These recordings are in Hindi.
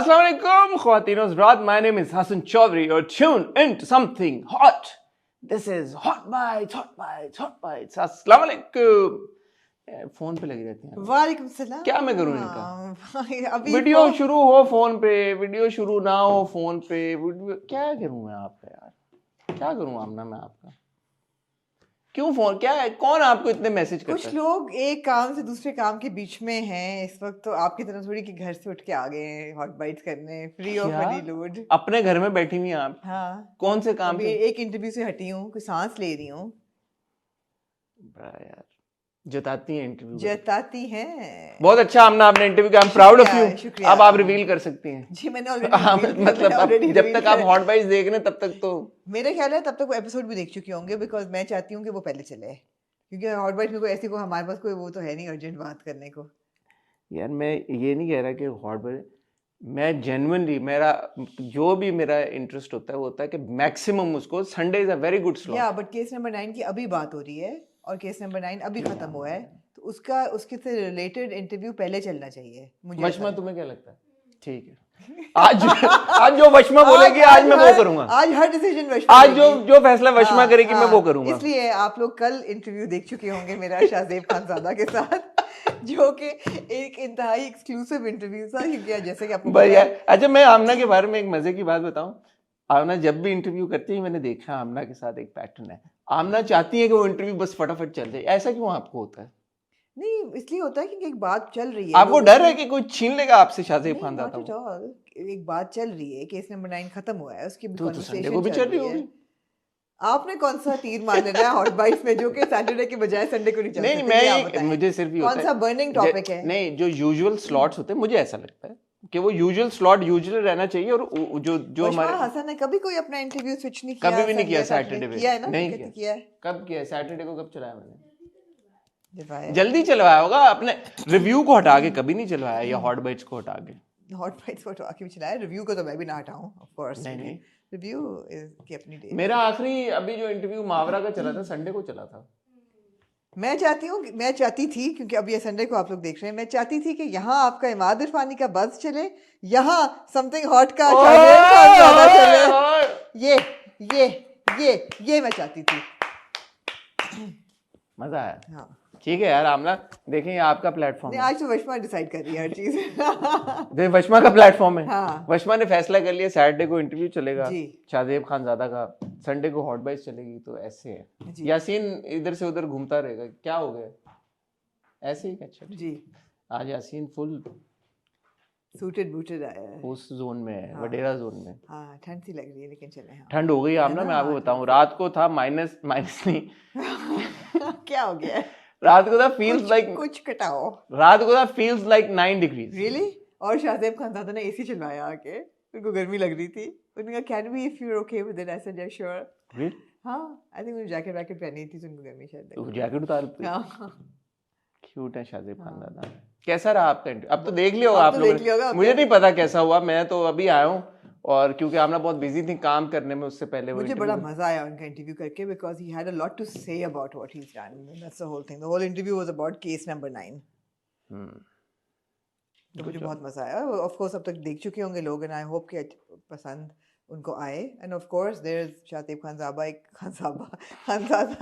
Assalamu alaikum, Khawateen Hazrat. My name is Hassan Chaudhary. You're tuned into something hot. This is Hot Bites, Hot Bites, Hot Bites. Assalamu alaikum. Phone पे लगी रहती हैं। वालेकुम सलाम। क्या मैं करूँ इनका? अभी वीडियो शुरू हो फोन पे, वीडियो शुरू ना हो फोन पे, वीडियो क्या करूँ मैं आपका यार? क्या करूँ आमना मैं आपका? क्यों फोन क्या है? कौन आपको इतने मैसेज करता है? कुछ लोग एक काम से दूसरे काम के बीच में हैं इस वक्त, तो आपकी तरह थोड़ी कि घर से उठ के आ गए हैं हॉट बाइट्स करने, फ्री ऑफ एनी लोड। अपने घर में बैठी हुई हैं आप? हाँ। कौन से काम अभी से? एक इंटरव्यू से हटी हूँ, कुछ सांस ले रही हूँ। बड़ा यार जताती हैं इंटरव्यू, जताती हैं। बहुत अच्छा आमना आपने इंटरव्यू किया। I am proud of you. अब आप रिवील कर सकती हैं। जी मैंने ऑलरेडी मतलब जब तक आप हॉट बाइट्स देख रहे हैं तब तक तो मेरा ख्याल है तब तक वो एपिसोड भी देख चुके होंगे, बिकॉज मैं चाहती हूँ कि वो पहले चले, क्योंकि हॉट बाइट्स में कोई ऐसी हमारे पास कोई वो तो है नहीं अर्जेंट बात करने को। यार मैं ये नहीं कह रहा कि हॉट बाइट, मैं जेन्युइनली मेरा जो भी मेरा इंटरेस्ट होता है वो होता है कि मैक्सिमम उसको Sunday is a very good slot. या बट केस नंबर 9 की अभी बात हो रही है और केस नंबर 9 अभी खत्म हुआ है, तो उसके से रिलेटेड इंटरव्यू पहले चलना चाहिए मुझे। वशमा तुम्हें क्या लगता है? ठीक है, आज जो वशमा बोलेगी आज मैं वो करूंगा। आज हर डिसीजन वशमा, आज जो फैसला वशमा करेगी मैं वो करूंगा। इसलिए आप लोग कल इंटरव्यू देख चुके होंगे मेरा शाहजेब खानजादा के साथ, जो कि एक इंतहाई एक्सक्लूसिव इंटरव्यू था, क्योंकि जैसे कि आपको भैया अच्छा मैं आमना के बारे में एक मजे की बात बताऊं। आमना जब भी इंटरव्यू करती है मैंने देखा आमना के साथ एक पैटर्न है। आमना चाहती है कि वो इंटरव्यू बस फटाफट चल जाए। ऐसा क्यों आपको होता है? नहीं, इसलिए होता है क्योंकि एक बात चल रही है। आपको डर है कि कोई छीन लेगा आपसे शाहजेब खानजादा को? एक बात चल रही है, केस नंबर 9 खत्म हुआ है, उसकी तो संडे को भी चल रही होगी। आपने कौन सा तीर मान लेना है हॉट बाइट्स में जो कि सैटरडे के बजाय संडे को नहीं चल सकती? नहीं मुझे सिर्फ ये कौन सा बर्निंग टॉपिक है? नहीं, जो यूजुअल स्लॉट्स होते हैं मुझे ऐसा लगता है कि वो यूजुअल स्लॉट यूजुअल रहना चाहिए। और जो हमारे हसन ने कभी कोई अपना इंटरव्यू स्विच नहीं किया, कभी भी नहीं किया सैटरडे पे। किया है ना? नहीं किया है। कब किया? सैटरडे को कब चलाया मैंने? जल्दी चलवाया होगा। अपने रिव्यू को हटा के कभी नहीं चलवाया, या हॉट बाइट्स को हटा के। हॉट बाइट्स को हटा के भी चलाया, रिव्यू को तो मैं भी ना हटाऊं ऑफ कोर्स। नहीं रिव्यू की अपनी डे। मेरा आखिरी अभी जो इंटरव्यू मावरा का चला था संडे को चला था। मैं चाहती थी, क्योंकि अब ये संडे को आप लोग देख रहे हैं, मैं चाहती थी कि यहाँ आपका इमाद इरफानी का बज़ चले, यहाँ समथिंग हॉट का चले। ये मैं चाहती थी। मजा आया। हाँ ठीक है यार आमना, देखें आपका प्लेटफॉर्म है। आज तो वशमा डिसाइड कर रही है हर चीज। वशमा का प्लेटफॉर्म है। हाँ। वशमा ने फैसला कर लिया सैटरडे को इंटरव्यू चलेगा शाहजेब खानजादा का, संडे को हॉट बाइट्स चलेगी। तो ऐसे है, यासीन इधर से उधर घूमता रहेगा। क्या हो गया? ऐसे ही? अच्छा जी। आज यासीन फुल सूटेड बूटेड आया है, उस जोन में है, वडेरा जोन में। हाँ ठंड सी लग रही है, लेकिन चले। हाँ ठंड हो गई आमना, मैं आपको बताऊं रात को था माइनस नहीं क्या हो गया? रात को था फील्स लाइक कुछ कटाओ। रात को था फील्स लाइक 9 डिग्रीज। रियली? और शाहजेब खानजादा ने एसी चलवाया आके, उनको गर्मी लग रही थी। उन्होंने कहा can we if you are okay with it? I said yeah sure. हाँ आई थिंक उन्होंने जैकेट वैकेट पहनी थी तो उनको गर्मी शायद लगी। जैकेट उतार। हाँ क्यूट है शाहजेब खानजादा। कैसा रहा आपका इंटरव्यू? अब तो देख लिया होगा आप लोगों। मुझे नहीं पता कैसा हुआ, मैं तो अभी आया हूँ और क्योंकि आमना बहुत बिजी थी काम करने में, उससे पहले मुझे बड़ा मजा आया उनका इंटरव्यू करके, because he had a lot to say about what he is done. That's the whole thing. The whole interview was about case number 9। तो मुझे बहुत मजा आया। ऑफ कोर्स अब तक देख चुके होंगे लोग, एंड आई होप कि पसंद उनको आए। And of course there is Shahzeb Khanzada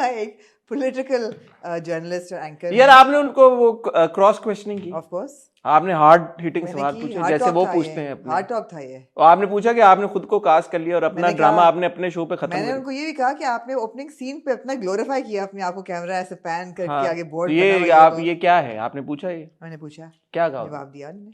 एक पॉलिटिकल जर्नलिस्ट और एंकर। यार आपने उनको वो क्रॉस क्वेश्चनिंग की? ऑफ कोर्स आपने हार्ड हिटिंग सवाल पूछे जैसे वो पूछते हैं अपने। हार्ड टॉक था ये। और आपने पूछा कि आपने खुद को कास्ट कर लिया और अपना ड्रामा आपने अपने शो पे खत्म कर दिया। मैंने उनको ये भी कहा कि आपने ओपनिंग सीन पे अपना ग्लोरीफाई किया अपने आप को, कैमरा ऐसे पैन करके आगे बोर्ड ये आप ये क्या है आपने पूछा? ये मैंने पूछा, क्या कहा? जवाब दिया उन्होंने।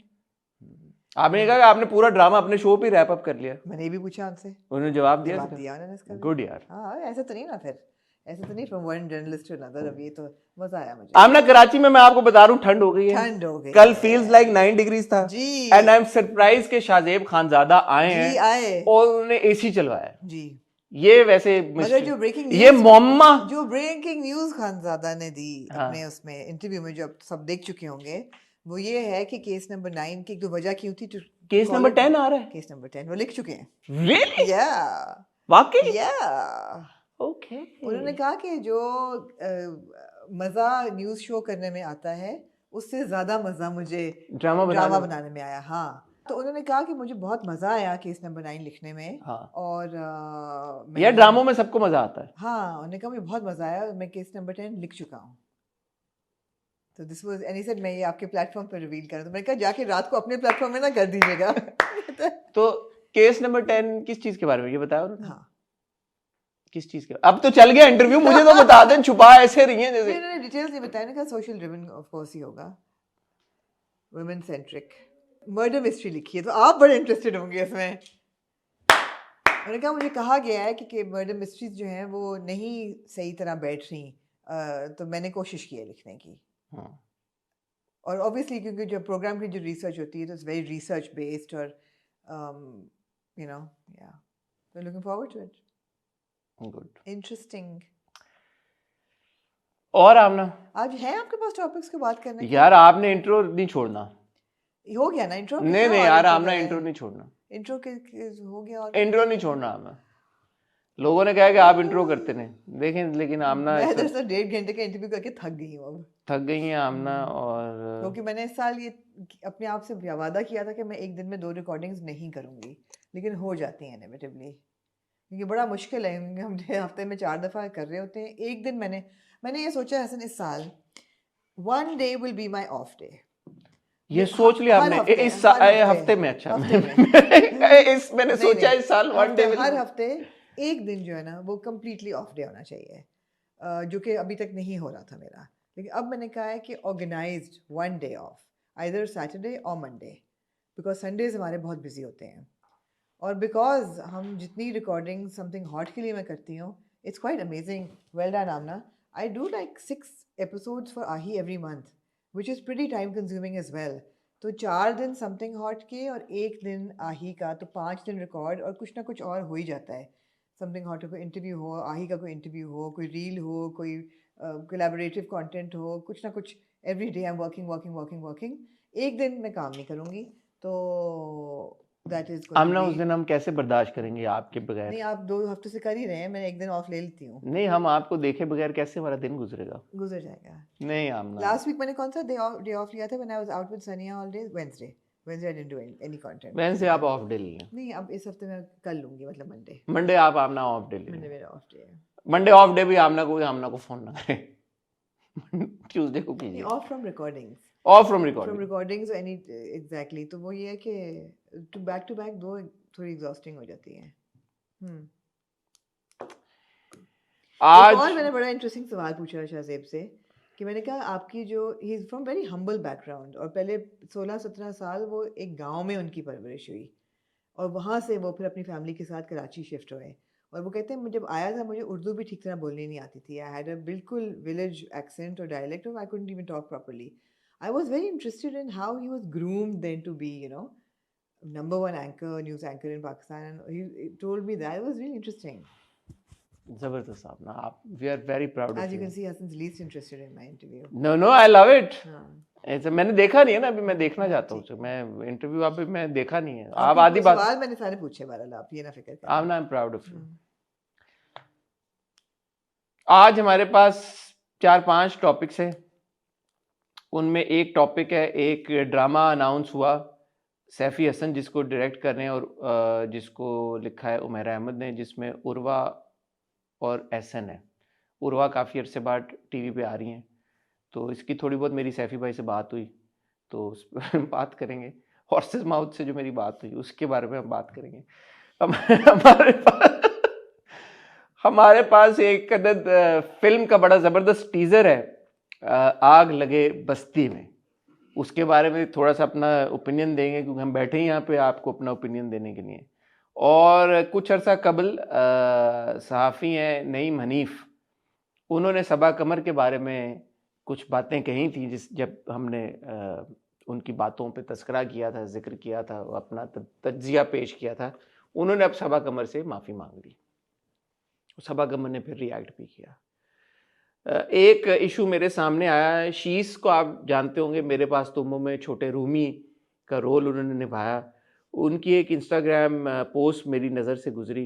आपने कहा कि आपने पूरा ड्रामा अपने शो पे रैप अप कर लिया। मैंने ये भी पूछा उनसे, उन्होंने जवाब दिया उन्होंने इसका। गुड यार। हाँ ऐसा तो नहीं ना, फिर ऐसा तो नहीं from one journalist to another. अब ये तो मजा आया मुझे। आमना कराची में मैं आपको बता रहा हूँ ठंड हो गई है। ठंड हो गई कल फील्स लाइक 9 डिग्रीज था जी। एंड आई एम सरप्राइज के शाहजेब खानजादा आए हैं और उन्होंने एसी चलवाया जी। ये वैसे मगर जो ब्रेकिंग ये मोम्मा जो ब्रेकिंग न्यूज खानजादा ने दी अपने उसमें इंटरव्यू में, जो अब सब देख चुके होंगे, वो ये है कि केस नंबर 9 की जो वजह क्यों थी। केस नंबर 10 आ रहा है। केस नंबर 10 वो लिख चुके हैं। रियली? या वाकई? या ओके। उन्होंने कहा कि जो मजा न्यूज शो करने में आता है उससे ज्यादा मजा मुझे ड्रामा बनाने में आया। हाँ तो उन्होंने कहा कि मुझे बहुत मज़ा आया केस नंबर 9 लिखने में। हाँ। और यार ड्रामों में सबको मज़ा आता है। हाँ, उन्होंने कहा मुझे बहुत मज़ा आया और मैं केस नंबर 10 लिख चुका हूँ। तो this was and he said मैं ये आपके प्लेटफॉर्म पर रिवील कर दूं। मैंने कहा जाके रात को अपने प्लेटफॉर्म में ना कर दीजिएगा। तो केस नंबर 10 किस चीज़ के बारे में ये बताया उन्होंने? हाँ, किस चीज़ के? अब तो चल गया इंटरव्यू, मुझे तो बता दें, छुपा ऐसे रही हैं जैसे। उन्होंने डिटेल्स नहीं बताया। उन्होंने कहा सोशल ड्रिवन ऑफ कोर्स ही होगा, वुमेन सेंट्रिक मर्डर मिस्ट्री लिखी है, तो आप बड़े इंटरेस्टेड होंगे इसमें। उन्होंने कहा मुझे कहा गया है कि मर्डर मिस्ट्रीज जो हैं वो नहीं सही तरह बैठ रही, तो मैंने कोशिश की है लिखने की। हाँ। और ऑब्वियसली क्योंकि जो प्रोग्राम की जो रिसर्च होती है तो इट्स वेरी रिसर्च बेस्ड और you know yeah so looking forward to it. Good, interesting. और आमना आज है आपके पास टॉपिक्स की बात करने यार? आपने इंट्रो नहीं छोड़ना। हो गया ना इंट्रो? नहीं नहीं यार, आमना इंट्रो नहीं छोड़ना। इंट्रो के हो गया और इंट्रो नहीं छोड़ना आमना। लोगों ने कहा कि आप इंट्रो करते नहीं, देखें, लेकिन आमना मैं दरअसल 1.5 घंटे का इंटरव्यू करके थक गई हूँ अब। थक गई हैं आमना। और क्योंकि मैंने इस साल ये अपने आप से वादा किया था कि मैं एक दिन में 2 रिकॉर्डिंग्स नहीं करूँगी, लेकिन हो जाती हैं इनएविटेबली, क्योंकि बड़ा मुश्किल है। हम हफ्ते में 4 दफ़ा कर रहे होते हैं। एक दिन मैंने ये सोचा हसन इस साल 1 day will be my of day. ये सोच लिया आपने इस हफ्ते में? अच्छा, मैंने सोचा इस साल 1 डे हर हफ्ते एक दिन जो है ना वो कम्प्लीटली ऑफ डे होना चाहिए, जो कि अभी तक नहीं हो रहा था मेरा। लेकिन अब मैंने कहा है कि organised 1 day off, either Saturday or Monday, because Sundays हमारे बहुत बिजी होते हैं। और बिकॉज हम जितनी रिकॉर्डिंग समथिंग हॉट के लिए मैं करती हूँ, it's quite amazing. Well done Amna. I do like 6 episodes for आही every month, which is pretty time consuming as well. तो 4 दिन समथिंग हॉट के और 1 दिन आही का, तो 5 दिन रिकॉर्ड और कुछ ना कुछ और हो ही जाता है। समथिंग हॉट का कोई इंटरव्यू हो, आही का कोई इंटरव्यू हो, कोई रील हो, कोई कोलैबोरेटिव कंटेंट हो, कुछ ना कुछ। Every day I am working. एक दिन मैं काम नहीं करूँगी, तो दैट इज आमना उस दिन हम कैसे बर्दाश्त करेंगे आपके बगैर? नहीं, आप 2 हफ्ते से कर ही रहे हैं, मैं एक दिन ऑफ ले लेती हूँ। नहीं, हम आपको देखे बगैर कैसे हमारा दिन गुजरेगा? गुजर जाएगा। नहीं आमना, लास्ट वीक मैंने कौन सा डे ऑफ लिया था? When I was out with Sania all day. Wednesday I didn't do any content. Wednesday आप ऑफ डे लें? नहीं, अब इस हफ्ते मैं कर लूंगी, मतलब मंडे। मंडे आप आमना ऑफ डे लें? मंडे मेरा ऑफ डे है। मंडे ऑफ डे भी आमना को फोन ना करे। ट्यूसडे को कीजिए। Of from recordings. Of from from recordings any exactly. तो वो ये है कि टू बैक 2 थोड़ी एग्जॉस्टिंग हो जाती है। आज और मैंने बड़ा इंटरेस्टिंग सवाल पूछा शाहजेब से कि मैंने कहा आपकी जो he is from very humble background, और पहले 16-17 साल वो एक गांव में उनकी परवरिश हुई, और वहाँ से वो फिर अपनी फैमिली के साथ कराची शिफ्ट हुए। और वो कहते हैं मुझे जब आया था मुझे उर्दू भी ठीक तरह बोलनी नहीं आती थी। आई हैड अ बिल्कुल विलेज एक्सेंट और डायलेक्ट, और I couldn't even talk properly. I was very interested in how he was groomed then to be number 1 anchor, news anchor in Pakistan, and he told me that. It was really interesting. जबरदस्त साहब ना आप, we are very proud of you. As you can see, Hassan's least interested in my interview. No, I love it. ऐसे मैंने देखा नहीं है ना, अभी मैं देखना चाहता हूँ। मैं इंटरव्यू अभी मैं देखा नहीं है। आप आधी बात सवाल मैंने सारे पूछे, बहरहाल आप ये ना फिक्र करें। I am proud of you. आज हमारे पास 4-5 टॉपिक्स हैं। उनमें एक टॉपिक है, एक ड्रामा अनाउंस हुआ सैफी हसन, जिसको डायरेक्ट कर रहे हैं और जिसको लिखा है उमैरा अहमद ने, जिसमें उर्वा और एहसन है। उर्वा काफ़ी अरसे बाद टीवी पे आ रही हैं, तो इसकी थोड़ी बहुत मेरी सैफी भाई से बात हुई, तो उस पर बात करेंगे। हॉर्सेस माउथ से जो मेरी बात हुई उसके बारे में हम बात करेंगे। हमारे पास एक अदद फिल्म का बड़ा ज़बरदस्त टीज़र है, आग लगे बस्ती में। उसके बारे में थोड़ा सा अपना ओपिनियन देंगे, क्योंकि हम बैठे ही यहाँ पे आपको अपना ओपिनियन देने के लिए। और कुछ अर्सा कबल सहाफ़ी हैं नईम हनीफ, उन्होंने सबा कमर के बारे में कुछ बातें कही थी, जब हमने उनकी बातों पे तस्करा किया था, जिक्र किया था, अपना तज्जिया पेश किया था। उन्होंने अब सबा कमर से माफ़ी मांग ली। सबा कमर ने फिर रिएक्ट भी किया। एक इशू मेरे सामने आया है, शीश को आप जानते होंगे, मेरे पास तुमों में छोटे रूमी का रोल उन्होंने निभाया। उनकी एक इंस्टाग्राम पोस्ट मेरी नज़र से गुजरी,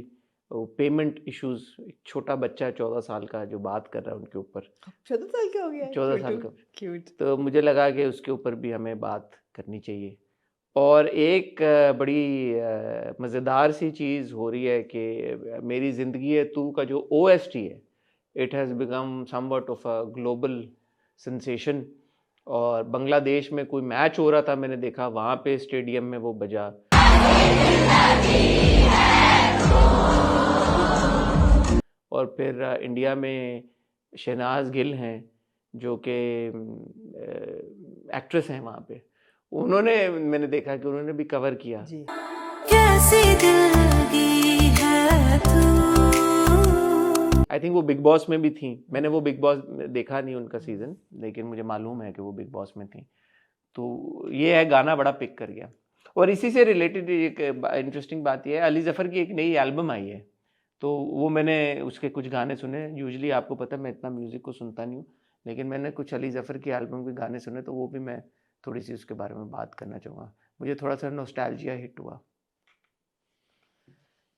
पेमेंट इश्यूज। एक छोटा बच्चा 14 साल का जो बात कर रहा है उनके ऊपर। 14 साल का हो गया? 14 साल का, क्यूट। तो मुझे लगा कि उसके ऊपर भी हमें बात करनी चाहिए। और एक बड़ी मज़ेदार सी चीज़ हो रही है कि मेरी ज़िंदगी है तू का जो OST है, it has become somewhat of a global sensation. और बांग्लादेश में कोई मैच हो रहा था, मैंने देखा वहाँ पे स्टेडियम में वो बजा। और फिर इंडिया में शहनाज गिल हैं जो कि एक्ट्रेस हैं वहाँ पे, उन्होंने, मैंने देखा कि उन्होंने भी कवर किया। जी। कैसी दिलगी है तू। आई थिंक वो बिग बॉस में भी थी, मैंने वो बिग बॉस देखा नहीं उनका सीजन, लेकिन मुझे मालूम है कि वो बिग बॉस में थी। तो ये है, गाना बड़ा पिक कर गया। और इसी से रिलेटेड एक इंटरेस्टिंग बात ये है, अली ज़फ़र की एक नई एल्बम आई है, तो वो मैंने उसके कुछ गाने सुने। यूजुअली आपको पता है मैं इतना म्यूज़िक को सुनता नहीं हूँ, लेकिन मैंने कुछ अली ज़फ़र की एल्बम के गाने सुने, तो वो भी मैं थोड़ी सी उसके बारे में बात करना चाहूँगा। मुझे थोड़ा सा नॉस्टैल्जिया हिट हुआ।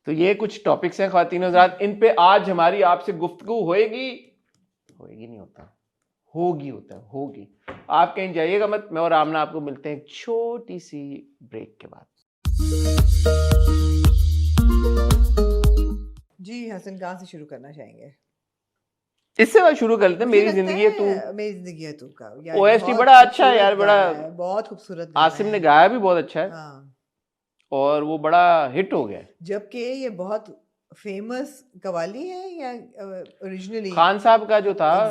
तो ये कुछ टॉपिक्स हैं ख़वातीन हज़रात, इन पे आज हमारी आपसे गुफ्तगू होएगी नहीं होता, होगी होता है, होगी। आप कहीं जाइएगा मत, मैं और आमना आपको मिलते हैं एक छोटी सी ब्रेक के बाद। जी हसन, कहाँ से शुरू करना चाहेंगे? इससे बात शुरू कर लेते हैं, मेरी जिंदगी है तू। मेरी जिंदगी है तू का OST बड़ा अच्छा है यार, बड़ा बहुत खूबसूरत। आसिम ने गाया भी बहुत अच्छा है। हाँ। और वो बड़ा हिट हो गया। जबकि ये बहुत फेमस कवाली है या ओरिजिनली खान साहब का जो था,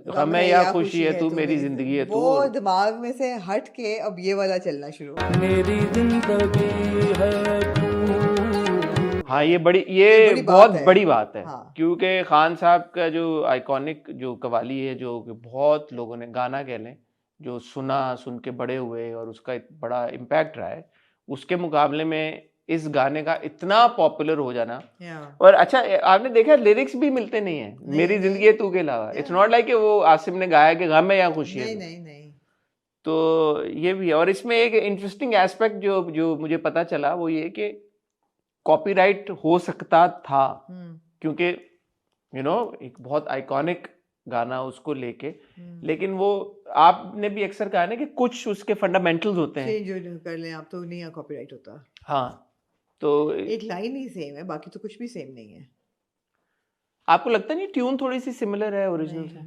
गम है या खुशी है तू, मेरी जिंदगी है तू, वो दिमाग में से हट के अब ये वाला चलना शुरू हो गया। मेरी जिंदगी है तू। हाँ ये बहुत बड़ी बात है। हाँ। क्योंकि खान साहब का जो आइकॉनिक जो कवाली है, जो बहुत लोगों ने गाना कह लें जो सुन के बड़े हुए और उसका बड़ा इम्पैक्ट रहा है, उसके मुकाबले में इस गाने का इतना पॉपुलर हो जाना। और अच्छा आपने देखा लिरिक्स भी मिलते नहीं है मेरी जिंदगी है तू के अलावा। इट्स नॉट लाइक वो आसिम ने गाया कि गम है या खुशी है। नहीं। तो ये भी है। और इसमें एक इंटरेस्टिंग एस्पेक्ट जो मुझे पता चला वो ये कि कॉपीराइट हो सकता था, क्योंकि एक बहुत आइकॉनिक गाना उसको लेके, लेकिन वो आपने भी अक्सर कहा ना कि कुछ उसके फंडामेंटल्स होते हैं, जो कर लें आप तो नहीं कॉपीराइट होता। हाँ, तो एक लाइन ही सेम है, बाकी तो कुछ भी सेम नहीं है। आपको लगता नहीं ट्यून थोड़ी सी सिमिलर है ओरिजिनल से?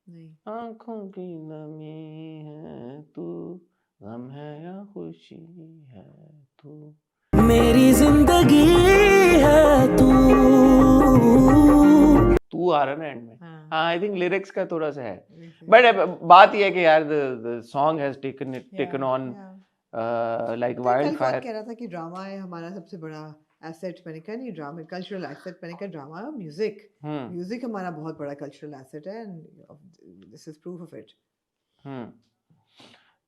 नहीं। आंखों की नमी है तू, गम है या खुशी है तू, मेरी जिंदगी है तू आ रहा ना एंड में। हाँ, आई थिंक लिरिक्स का थोड़ा सा है, बट बात ये है कि यार the song has taken on like wild fire. कह रहा था कि ड्रामा है हमारा सबसे बड़ा एसेट। मैंने कहा नहीं, ड्रामा कल्चरल एसेट। मैंने कहा ड्रामा, म्यूजिक हमारा बहुत बड़ा कल्चरल एसेट है, and this is proof of it.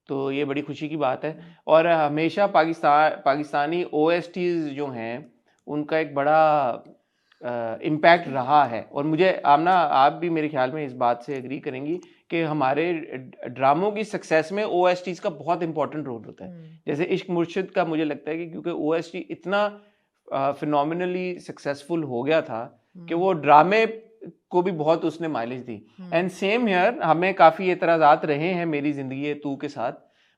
तो ये बड़ी खुशी की बात है। और हमेशा पाकिस्तानी OSTs जो हैं उनका एक बड़ा इम्पैक्ट रहा है। और मुझे आमना, आप भी मेरे ख्याल में इस बात से एग्री करेंगी कि हमारे ड्रामों की सक्सेस में OSTs का बहुत इंपॉर्टेंट रोल होता है। जैसे इश्क मुर्शिद का मुझे लगता है कि क्योंकि OST इतना फिनोमिनली सक्सेसफुल हो गया था कि वो ड्रामे को भी बहुत उसने mileage the. And same here, हमें काफ़ी एतराज़ात रहे हैं मेरी ज़िंदगी है तू के साथ,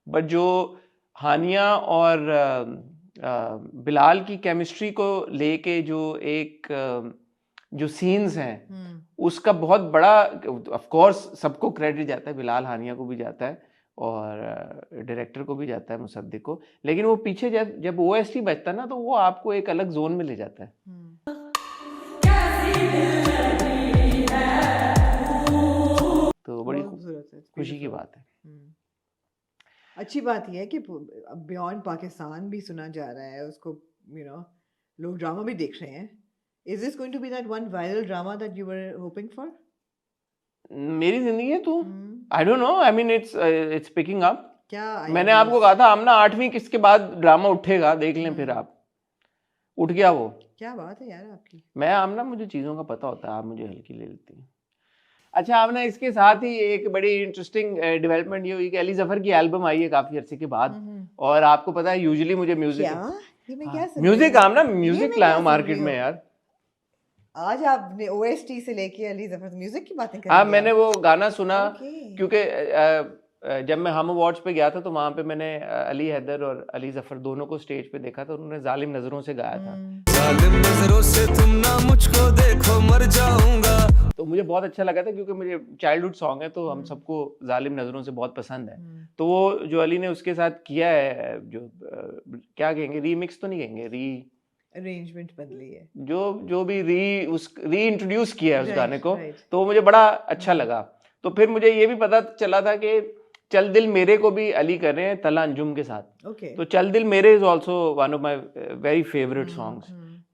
बट जो हानिया और बिलाल की केमिस्ट्री को लेके जो सीन्स हैं उसका बहुत बड़ा, ऑफ कोर्स सबको क्रेडिट जाता है, बिलाल हानिया को भी जाता है और डायरेक्टर को भी जाता है, मुसद्दिक को, लेकिन वो पीछे जब OST बजता ना तो वो आपको एक अलग जोन में ले जाता है। तो बड़ी खुशी की बात है। अच्छी बात यह है कि बियॉन्ड पाकिस्तान भी सुना जा रहा है उसको, लोग ड्रामा भी देख रहे हैं। Is this going to be that one viral drama that you were hoping for? मेरी जिंदगी है तू, I don't know, I mean it's picking up। क्या मैंने आपको कहा था आमना 8वीं किसके बाद ड्रामा उठेगा, देख लें फिर आप, उठ गया वो। क्या बात है यार आपकी। मैं आमना, मुझे चीज़ों का पता होता है, आप मुझे हल्की ले लेती हैं। अच्छा आमना, इसके साथ ही एक बड़ी इंटरेस्टिंग डेवलपमेंट ये हुई कि अली ज़फ़र की एल्बम आई है काफ़ी अरसे के बाद। और आपको पता है यूजुअली मुझे म्यूजिक आमना म्यूजिक लाया हूँ मार्केट में यार। आज आपने OST से लेके अली ज़फ़र म्यूजिक की बातें कर। हाँ, मैंने वो गाना सुना क्योंकि जब मैं हम अवार्ड्स पे गया था तो वहाँ पे मैंने अली हैदर और अली जफर दोनों को स्टेज पे देखा था, उन्होंने जालिम नजरों से गाया था। जालिम नजरों से तुम ना मुझको देखो मर जाऊंगा। तो मुझे बहुत अच्छा लगा था क्योंकि मुझे चाइल्डहुड सॉन्ग है तो हम सबको जालिम नजरों से बहुत पसंद है। तो वो जो अली ने उसके साथ किया है, जो क्या कहेंगे, रीमिक्स तो नहीं कहेंगे, अरेंजमेंट बदली है, जो भी री इंट्रोड्यूस किया है उस गाने को, right. तो वो मुझे बड़ा अच्छा लगा। तो फिर मुझे ये भी पता चला था कि चल दिल मेरे को भी अली कर रहे हैं तला अंजुम के साथ। okay. तो चल दिल मेरे is also one of my very favourite songs.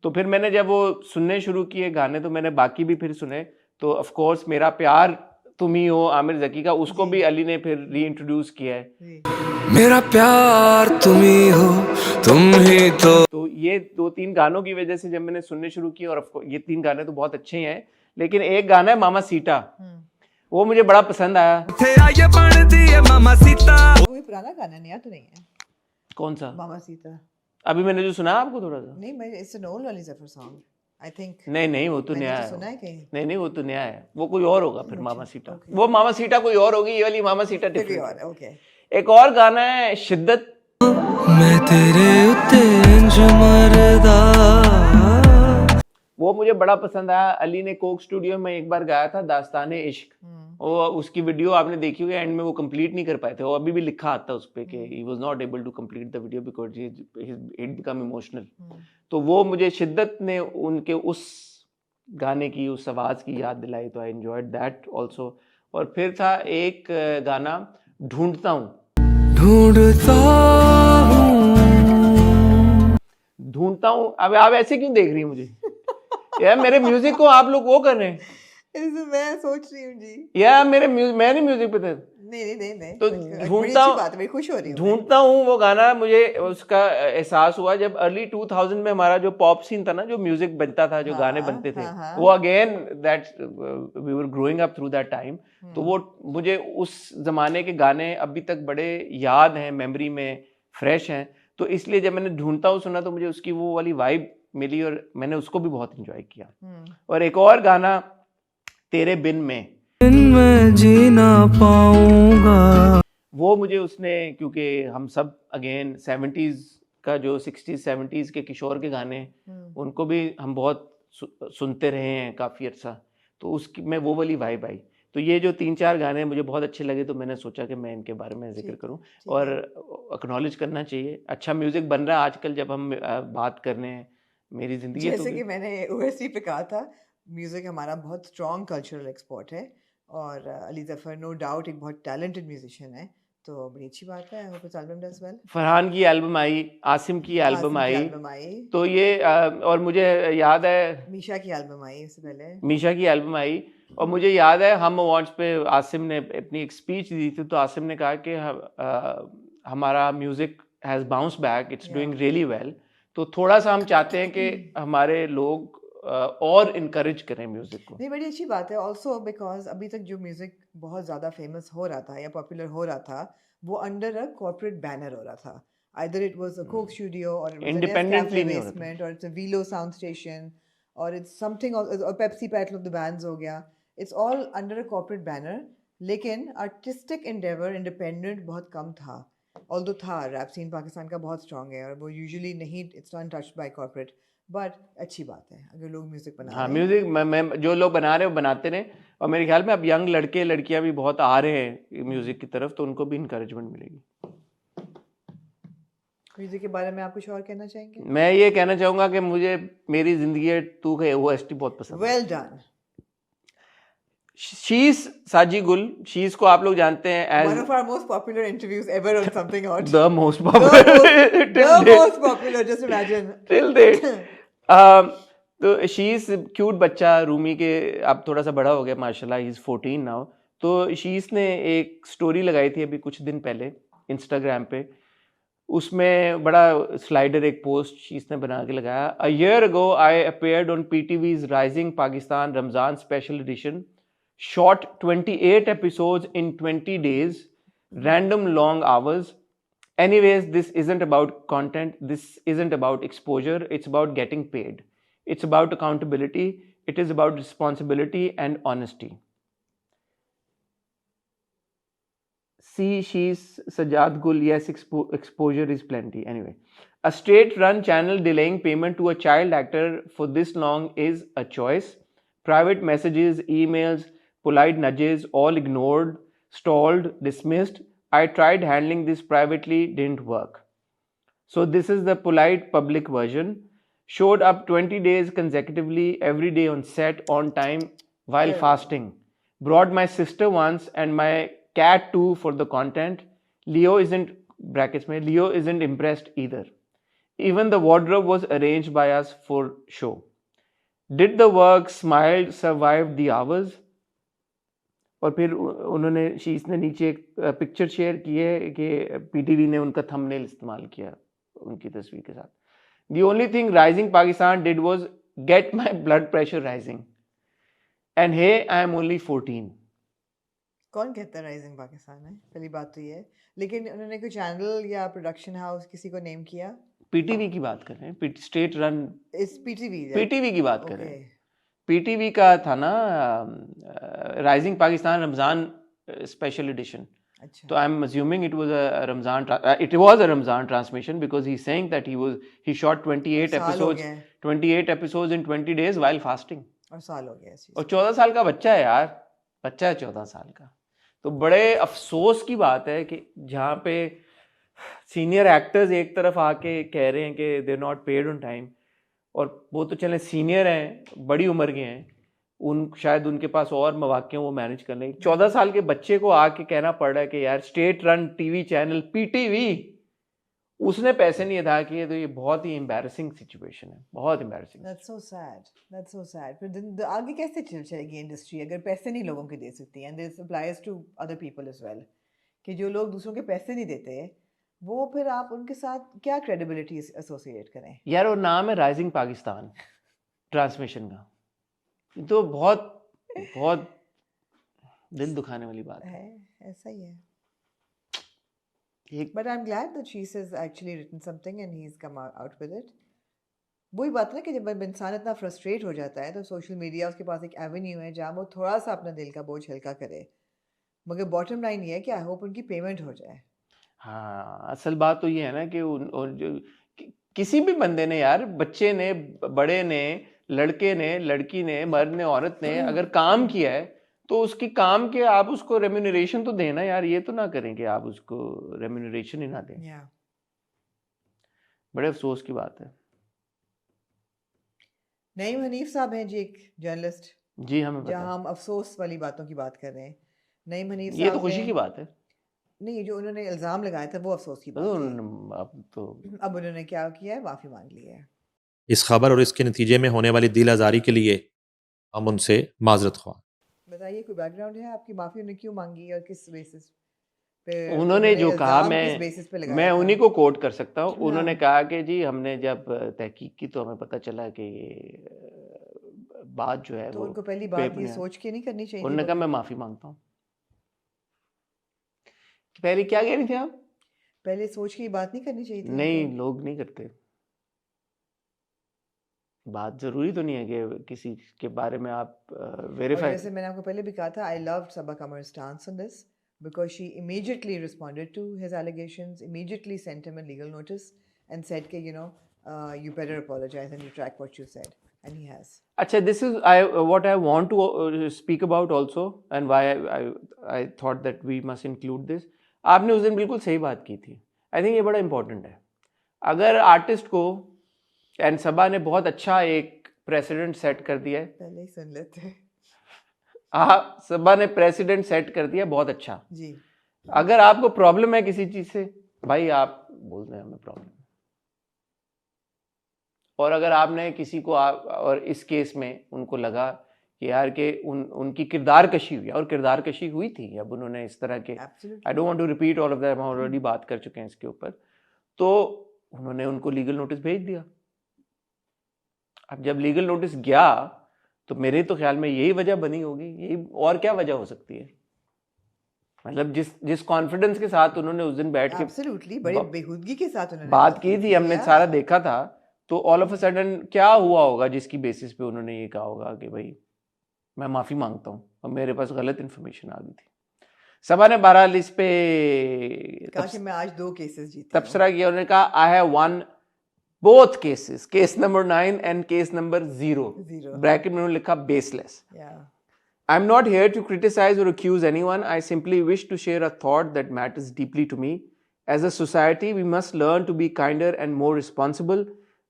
तो फिर मैंने जब वो सुनने शुरू किए गाने तो मैंने बाकी भी फिर सुने। तो ऑफ कोर्स मेरा प्यार तुम ही हो आमिर जकी का, उसको भी अली ने फिर री इंट्रोड्यूस किया है। मेरा प्यार तुम ही हो तुम ही तो ये 2-3 गानों की वजह से जब मैंने सुनने शुरू किए, और ये 3 गाने तो बहुत अच्छे हैं, लेकिन एक गाना है मामा सीटा, वो मुझे बड़ा पसंद आया। मामा सीता। वो पुराना गाना, नया तो नहीं है। कौन सा? मामा सीता। अभी मैंने जो सुना आपको थोड़ा सा। नहीं, मैं it's an old Ali Zafar song I think. नहीं वो तो नया है। सुना है कहीं? नहीं वो तो नया है, वो कोई और होगा फिर। मामा सीटा, वो मामा सीटा कोई और होगी, ये वाली मामा सीटा डिफरेंट। ओके। एक और गाना है शिद्दत। मैं तेरे उत्ते इंज मरदा। वो मुझे बड़ा पसंद आया। अली ने कोक स्टूडियो में एक बार गाया था दास्ताने इश्क, वो उसकी वीडियो आपने देखी होगी, एंड में वो कंप्लीट नहीं कर पाए थे। वो अभी भी लिखा आता है उस पे कि he was not able to complete the video because he become emotional. तो वो मुझे शिद्दत ने उनके उस गाने की, उस आवाज की याद दिलाई, तो आई एंजॉयड दैट आल्सो। और फिर था एक गाना ढूंढता हूँ। अब आप ऐसे क्यों देख रही हैं मुझे? यार मेरे म्यूजिक को आप लोग वो कर रहे हैं। मैं सोच रही हूँ जी, यार मैंने म्यूजिक पे थे। नहीं तो खुश हो रही हूँ। ढूंढता हूँ वो गाना, मुझे उसका एहसास हुआ जब अर्ली 2000 में हमारा जो पॉप सीन था ना, जो म्यूजिक बनता था, जो गाने बनते थे, वो again that we were growing up through that time. तो वो मुझे उस जमाने के गाने अभी तक बड़े याद हैं, मेमोरी में फ्रेश हैं। तो इसलिए जब मैंने ढूंढता हूँ सुना तो मुझे उसकी वो वाली वाइब मिली और मैंने उसको भी बहुत एंजॉय किया। और एक और गाना तेरे बिन में जीना पाऊंगा, वो मुझे उसने, क्योंकि हम सब अगेन 70s का जो 60s 70s के किशोर के गाने, उनको भी हम बहुत सुनते रहे हैं काफ़ी अर्सा, तो उसकी मैं वो वाली वाइब आई। तो ये जो 3-4 गाने मुझे बहुत अच्छे लगे, तो मैंने सोचा कि मैं इनके बारे में जिक्र करूं और एक्नॉलेज करना चाहिए। अच्छा म्यूजिक बन रहा है आजकल, जब हम बात कर रहे हैं मेरी जिंदगी, जैसे कि मैंने ओएससी पे कहा था, म्यूजिक हमारा बहुत स्ट्रॉन्ग कल्चरल एक्सपोर्ट है, और अली जफर नो डाउट एक बहुत टैलेंटेड म्यूजिशियन है, तो बड़ी अच्छी बात है। I hope it's album does well. Farhan की एल्बम आई, आसिम की एल्बम आई, तो ये और मुझे याद है मीशा की एल्बम आई, उससे पहले मीशा की एल्बम आई। और मुझे याद है हम अवार्ड्स पे आसिम ने अपनी एक स्पीच दी थी, तो आसिम ने कहा कि हमारा music has bounce back, it's doing really well. तो थोड़ा सा हम चाहते हैं कि हमारे लोग और इनकरेज करें म्यूजिक को। नहीं, बड़ी अच्छी बात है ऑल्सो, बिकॉज अभी तक जो म्यूजिक बहुत ज़्यादा फेमस हो रहा था या पॉपुलर हो रहा था, वो अंडर अ कॉर्पोरेट बैनर हो रहा था। Either it was a Coke studio, or it was Independently a Nescafe basement, or it's a Velo sound station, or it's something, or Pepsi Battle of the Bands हो गया. It's all under a corporate banner. लेकिन artistic endeavor independent बहुत कम था. Although था, rap scene पाकिस्तान का बहुत strong है, और वो usually नहीं, it's not touched by corporate. But अच्छी बात है अगर लोग म्यूजिक बना रहे हैं। हाँ, म्यूजिक जो लोग बना रहे हैं वो बनाते रहे, और मेरे ख्याल में अब यंग लड़के लड़कियां भी बहुत आ रहे हैं म्यूजिक की तरफ, तो उनको भी इंकरेजमेंट मिलेगी। म्यूजिक के बारे में आप कुछ और कहना चाहेंगे? मैं ये कहना चाहूंगा कि मुझे मेरी जिंदगी टू का OST बहुत पसंद है। Well done. शीस साजी गुल, शीस को आप लोग जानते हैं as one of our most popular interviews ever on something odd. the most popular the most popular, just imagine till date. तो शीस क्यूट बच्चा रूमी के, अब थोड़ा सा बड़ा हो गया माशाल्लाह, ही इज 14 नाउ। तो शीस ने एक स्टोरी लगाई थी अभी कुछ दिन पहले इंस्टाग्राम पे, उसमें बड़ा स्लाइडर एक पोस्ट शीस ने बना के लगाया। A year ago I appeared on PTV's rising Pakistan Ramzan special edition, shot 28 episodes in 20 days, random long hours. Anyways, this isn't about content, this isn't about exposure, it's about getting paid. It's about accountability, it is about responsibility and honesty. she's Sajad Gul. Yes, exposure is plenty. Anyway, a state-run channel delaying payment to a child actor for this long is a choice. Private messages, emails, polite nudges, all ignored, stalled, dismissed. I tried handling this privately, didn't work. So this is the polite public version. Showed up 20 days consecutively, every day on set, on time, while fasting. Brought my sister once and my cat too for the content. Leo isn't impressed either. Even the wardrobe was arranged by us for show. Did the work, smiled, survived the hours. और फिर उन्होंने शीश ने नीचे एक पिक्चर शेयर की है कि पीटीवी ने उनका थंबनेल इस्तेमाल किया उनकी तस्वीर के साथ. The only thing Rising Pakistan did was get my blood pressure rising. And hey, I am only 14. कौन कहता है राइजिंग पाकिस्तान है? पहली बात तो ये है. लेकिन उन्होंने कोई चैनल या प्रोडक्शन हाउस किसी को नेम किया? पीटीवी की बात कर रहे हैं, स्टेट रन इस पीटीवी की बात कर रहे हैं. पीटीवी का था ना rising Pakistan Ramzan special edition. So I'm assuming it was a Ramzan transmission because he's saying that he shot 28 episodes in 20 days while fasting. और साल हो गया. और 14 साल का बच्चा है यार, बच्चा है 14 साल का. तो बड़े अफसोस की बात है कि जहाँ पे सीनियर एक्टर्स एक तरफ आके कह रहे हैं कि they not paid on time, और वो तो चले सीनियर हैं, बड़ी उम्र के हैं, शायद उनके पास और मौके वो मैनेज कर लेंगे. 14 साल के बच्चे को आके कहना पड़ रहा है कि यार state run TV channel PTV उसने पैसे नहीं अदा किए. तो ये बहुत ही एम्बैरेसिंग सिचुएशन है, बहुत एम्बैरेसिंग. That's so sad. फिर आगे कैसे चलेगी इंडस्ट्री अगर पैसे नहीं लोगों को दे सकती है? And this applies to other people as well. कि जो लोग दूसरों के पैसे नहीं देते वो फिर आप उनके साथ क्या क्रेडिबिलिटी एसोसिएट करें? यार वो नाम है राइजिंग पाकिस्तान ट्रांसमिशन का. तो बहुत दिल दुखाने वाली बात है. ऐसा ही है. But I'm glad that she has actually written something and he's come out with it. वही बात है ना कि जब इंसान इतना फ्रस्ट्रेट हो जाता है तो सोशल मीडिया उसके पास एक एवेन्यू है जहाँ वो थोड़ा सा अपना दिल का बोझ हल्का करे. मगर बॉटम लाइन ये है कि आई होप उनकी पेमेंट हो जाए. हाँ, असल बात तो ये है ना कि किसी भी बंदे ने यार, बच्चे ने, बड़े ने, लड़के ने, लड़की ने, मर्द ने, औरत ने अगर काम किया है तो उसकी काम के आप उसको रेम्यूनरेशन तो देना यार. ये तो ना करें कि आप उसको रेम्यूनरेशन ही ना दें. बड़े अफसोस की बात है. नईम हनीफ साहब हैं जी, एक जर्नलिस्ट. जी हमें पता. जहाँ हम अफसोस वाली बातों की बात कर रहे हैं. नईम हनीफ साहब, ये तो खुशी की बात है. नहीं, जो उन्होंने इल्जाम लगाया था वो अफसोस की बात है. अब उन्होंने क्या किया है? माफी मांग ली है. इस खबर और इसके नतीजे में होने वाली दिल आज़ारी के लिए हम उनसे माजरत ख्वाह. बताइए, कोई बैकग्राउंड है आपकी? माफी उन्होंने क्यों मांगी और किस बेसिस पे? उन्होंने जो कहा, मैं उन्हीं को कोट कर सकता हूँ. उन्होंने कहा कि जी हमने जब तहकीक की तो हमें पता चला कि बात जो है तो उनको पहली बात ये सोच के नहीं करनी चाहिए. उन्होंने कहा मैं माफी मांगता हूँ. पहले क्या कह रही थे आप? पहले सोच के बात नहीं करनी चाहिए थी. नहीं, लोग नहीं करते. बात जरूरी तो नहीं है कि किसी के बारे में आप वेरीफाई. जैसे मैंने आपको पहले भी कहा था, I loved Saba Qamar's stance on this because she immediately responded to his allegations, immediately sent him a legal notice and said कि you better apologize and retract what you said, and he has. अच्छा, this is what I want to speak about also and why I thought that we must include this. आपने उस दिन बिल्कुल सही बात की थी. आई थिंक ये बड़ा इंपॉर्टेंट है. अगर आर्टिस्ट को, एंड सबा ने बहुत अच्छा एक प्रेसिडेंट सेट कर दिया है. पहले ही सुन लेते हैं. हाँ, सबा ने प्रेसिडेंट सेट कर दिया, बहुत अच्छा जी. अगर आपको प्रॉब्लम है किसी चीज से, भाई आप बोल रहे हैं हमें प्रॉब्लम. और अगर आपने किसी को और इस केस में उनको लगा कि यार के उनकी किरदार कशी हुई, और किरदार कशी हुई थी. अब उन्होंने इस तरह के, I don't want to repeat all of that, हम ऑलरेडी बात कर चुके हैं इसके ऊपर. तो उन्होंने उनको लीगल नोटिस भेज दिया. अब जब लीगल नोटिस गया तो मेरे तो ख्याल में यही वजह बनी होगी. यही, और क्या वजह हो सकती है? मतलब जिस कॉन्फिडेंस के साथ उन्होंने उस दिन बैठ के बड़ी बेहूदगी के साथ उन्होंने बात की थी, हमने सारा देखा था. तो ऑल ऑफ अ सडन क्या हुआ होगा जिसकी बेसिस पे उन्होंने ये कहा होगा कि भाई मैं माफी मांगता हूँ और मेरे पास गलत इन्फॉर्मेशन आ गई थी. सबा ने बहरहाल इस पे काश मैं आज 2 केसेस जीती तबसरा किया, उन्होंने कहा I have one both cases, case number 9 and case number 0, bracket में उन्होंने लिखा baseless. I'm not here to criticize or accuse anyone. I simply wish to share a thought that matters deeply to me. As a society, we must learn to be kinder and more responsible.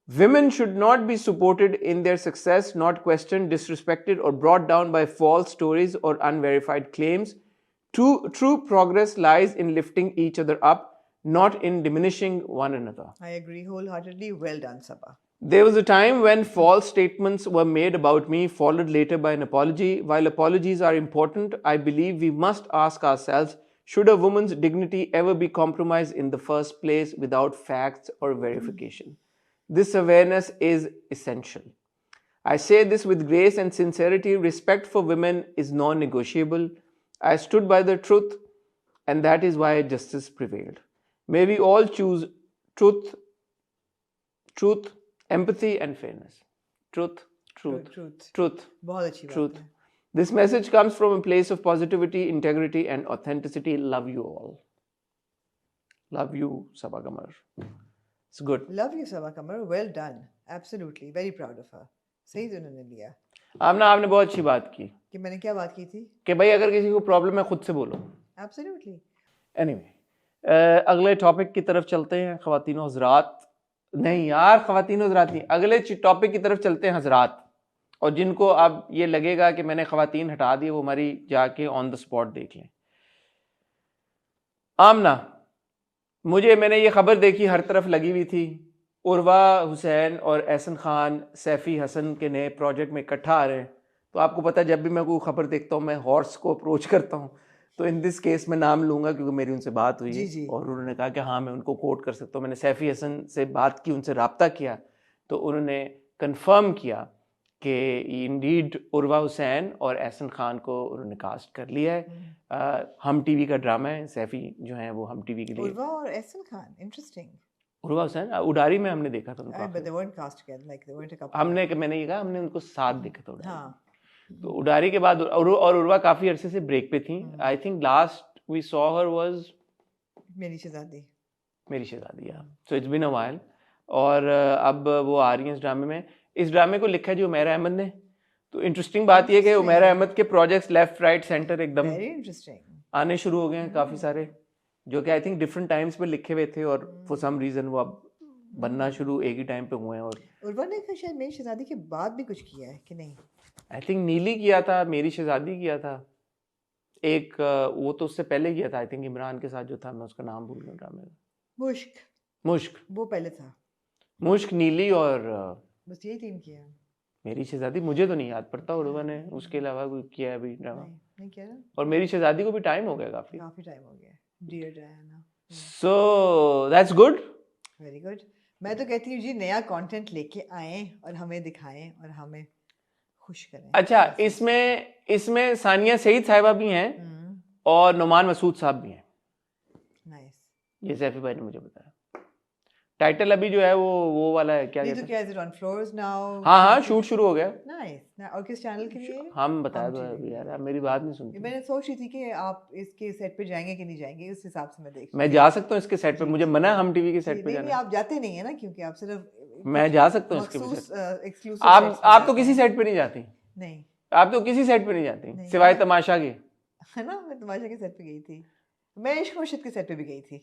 Women should not be supported in their success, not questioned, disrespected, or brought down by false stories or unverified claims. True progress lies in lifting each other up, not in diminishing one another. I agree wholeheartedly. Well done, Sabah. There was a time when false statements were made about me, followed later by an apology. While apologies are important, I believe we must ask ourselves, should a woman's dignity ever be compromised in the first place without facts or verification? This awareness is essential. I say this with grace and sincerity. Respect for women is non-negotiable. I stood by the truth, and that is why justice prevailed. May we all choose truth, empathy and fairness. Truth. बहुत अच्छी बात है. This message comes from a place of positivity, integrity and authenticity. Love you all. Love you, Sabah Qamar. It's good. Love you, Sabah Qamar. Well done. Absolutely. Very proud of her. सही तो उन्होंने लिया. आपने बहुत अच्छी बात की. कि मैंने क्या बात की थी? कि भाई अगर किसी को प्रॉब्लम है खुद से बोलो. Absolutely. Anyway, अगले टॉपिक की तरफ चलते हैं. ख़वातीन और हज़रात, नहीं यार ख़वातीन और हज़रात नहीं, अगले टॉपिक की तरफ चलते हैं हज़रात. और जिनको अब ये लगेगा कि मैंने ख़वातीन हटा दी, वो हमारी जाके ऑन द स्पॉट देख लें. आमना, मैंने ये खबर देखी, हर तरफ लगी हुई थी. उर्वा हुसैन और एहसन खान सैफ़ी हसन के नए प्रोजेक्ट में इकट्ठा आ रहे हैं. तो आपको पता है जब भी मैं कोई खबर देखता हूँ मैं हॉर्स को अप्रोच करता हूँ. तो इन दिस केस में नाम लूँगा क्योंकि मेरी उनसे बात हुई है और उन्होंने कहा कि हाँ मैं उनको कोट कर सकता हूँ. मैंने सैफ़ी हसन से बात की, उनसे रब्ता किया तो उन्होंने कंफर्म किया कि इंडीड उर्वा हुसैन और एहसन खान को उन्होंने कास्ट कर लिया है. हम टीवी का ड्रामा है, सैफ़ी जो है वो हम टीवी के लिए. उर्वा और एहसन खान, इंटरेस्टिंग. उर्वा हुसैन उडारी में हमने देखा था उनको. but they weren't cast together, like they weren't a couple. मैंने ये कहा हमने उनको साथ देखा था उडारी. तो उडारी के बाद और उर्वा काफी अरसे से ब्रेक पे थी. I think last we saw her was Meri Shehzadi. So it's been a while. और अब वो आ रही हैं इस ड्रामे में. इस ड्रामे को लिखा है जी उमैरा अहमद ने. तो इंटरेस्टिंग बात ये है कि उमैरा अहमद के प्रोजेक्ट्स लेफ्ट राइट सेंटर एकदम आने शुरू हो गए हैं काफी सारे, जो कि आई थिंक डिफरेंट टाइम्स पे लिखे हुए थे और फॉर सम रीजन वो अब बनना शुरू एक ही टाइम पे हुए हैं. और उर्वा ने शायद मेरी शहजादी के बाद भी कुछ किया है कि नहीं? आई थिंक नीली किया था, मेरी शहजादी किया था एक, वो तो उससे पहले किया था आई थिंक इमरान के साथ जो था, मैं उसका नाम भूल गया ड्रामे में. मुश्क वो पहले था. मुश्क, नीली और बस यही 3 किया. मेरी शहजादी मुझे तो नहीं याद पड़ता उर्वा ने उसके अलावा कोई किया है अभी ड्रामा. नहीं किया ना. और मेरी शहजादी को भी टाइम हो गया काफी टाइम हो गया. Dear Diana. So that's good, very good. मैं तो कहती हूँ जी नया कंटेंट लेके आए और हमें दिखाएं और हमें खुश करें. अच्छा, इसमें सानिया सईद साहिबा भी हैं और नुमान मसूद साहब भी हैं. नाइस. ये सैफी भाई ने मुझे बताया. टाइटल अभी जो है वो वाला है क्या कहते हैं? क्या, is it on floors now? हाँ शूट शुरू हो गया. नाइस. और किस चैनल के लिए? हम बता दो यार, आप मेरी बात नहीं सुनती. मैंने सोच रही थी कि आप इसके सेट पे जाएंगे कि नहीं जाएंगे, उस हिसाब से मैं जा सकता हूँ इसके सेट पे. मुझे मना है हम टीवी के सेट पे जाना. नहीं, आप जाते नहीं है ना, क्योंकि आप सिर्फ. मैं जा सकता हूँ इसके. आप तो किसी सेट पे नहीं जाती. नहीं, आप तो किसी सेट पे नहीं जाती सिवाय तमाशा के, है ना. मैं तमाशा के सेट पे गई थी. मैं इश्क मुर्शिद के सेट पे भी गई थी.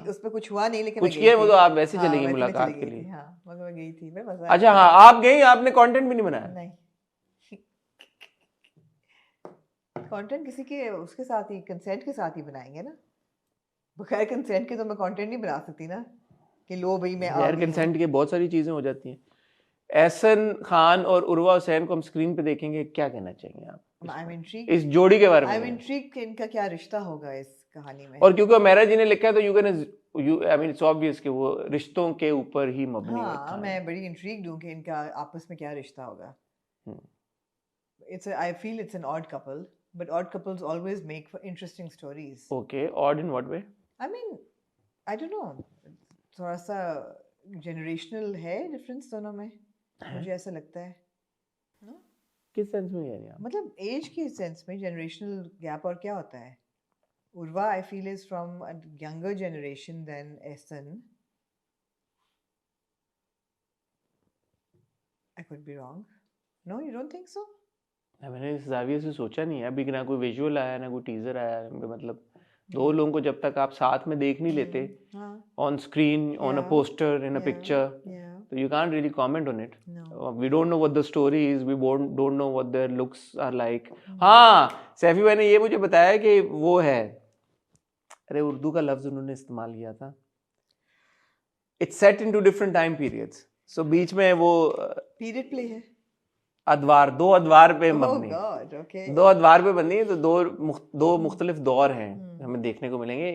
उस पे कुछ हुआ नहीं, लेकिन कुछ किया वो तो आप वैसे चलेंगी मुलाकात के लिए. हाँ, मगर मैं गई थी. मैं मजा. अच्छा हाँ, आप गई, आपने कंटेंट भी नहीं बनाया? नहीं. कंटेंट किसी के उसके साथ ही, कंसेंट के साथ ही बनाएंगे ना. बगैर कंसेंट के तो मैं कंटेंट नहीं बना सकती ना कि लो भाई मैं. बगैर कंसेंट के बहुत सारी चीजें हो जाती हैं. एहसन खान और उर्वा हुसैन को हम स्क्रीन पे देखेंगे, क्या कहना चाहेंगे आप इस जोड़ी के बारे में? आई एम इंट्रिग्ड कि इनका क्या रिश्ता होगा इस कहानी में. और क्योंकि मेरा जी ने लिखा है तो आई मीन इट्स ऑब्वियस कि वो रिश्तों के ऊपर ही मबनी है. हाँ, मैं बड़ी इंट्रिग्ड हूँ कि इनका आपस में क्या रिश्ता होगा. I feel it's an odd couple, but odd couples always make for interesting stories. Okay, odd in what way? I mean, I don't know. थोड़ा सा generational है difference दोनों में, मुझे ऐसा लगता है. No? किस सेंस में कह रही हैं आप? मतलब एज के सेंस में generational gap. और क्या होता है? Urva, I feel, is from a younger generation than Ehsan. I could be wrong. No, you don't think so? मैंने इस जाविये से सोचा नहीं है अभी, ना कोई विजुअल आया ना कोई टीजर आया, मतलब दो लोगों को जब तक आप साथ में देख नहीं लेते on screen, on a poster, in a picture, तो you can't really comment on it. We don't know what the story is, we don't know what their looks are like. हाँ, सैफी भाई ने ये मुझे बताया कि वो है, अरे उर्दू का लफ्ज उन्होंने इस्तेमाल किया था, it's set into different time periods. So बीच में वो पीरियड प्ले है, दो अदवार पे बनी, दो अदवार पे बनी है, तो दो मुख्तलिफ दौर हैं हमें देखने को मिलेंगे।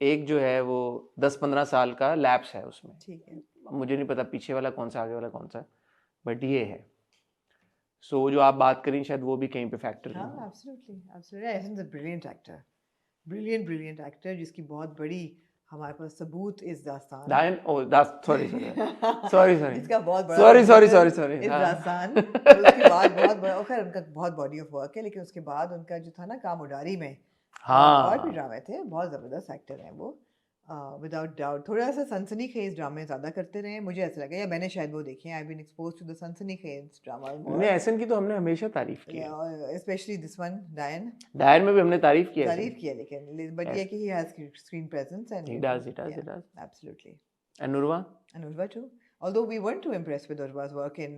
एक जो है वो 10-15 साल का लैप्स है उसमें, ठीक है, मुझे नहीं पता पीछे वाला कौन सा आगे वाला कौन सा, बट ये है। सो जो आप बात करें शायद वो भी कहीं पे फैक्टर है। हाँ, absolutely, absolutely. He's a brilliant actor, brilliant actor, जिसकी बहुत बड़ी हमारे पास सबूत इस दास्तान, सॉरी इसका बहुत बड़ा सॉरी इस दास्तान, उसके बाद बहुत बड़ा, खैर उनका बहुत बॉडी ऑफ वर्क है, लेकिन उसके बाद उनका जो था ना काम उडारी में, और भी ड्रामे थे, बहुत ज़बरदस्त एक्टर हैं वो, विदाउट डाउट। थोड़ा सा सनसनीखेज ड्रामे ज़्यादा करते रहे, मुझे ऐसा लगा, या मैंने शायद वो देखे हैं, I been exposed to the सनसनीखेज ड्रामा। नहीं, ऐसन की तो हमने हमेशा तारीफ की है, स्पेशली दिस वन डायन में भी हमने तारीफ किया, लेकिन बट ये कि he has screen presence and he does absolutely. and Urva too, although we weren't too impressed with Urva's work in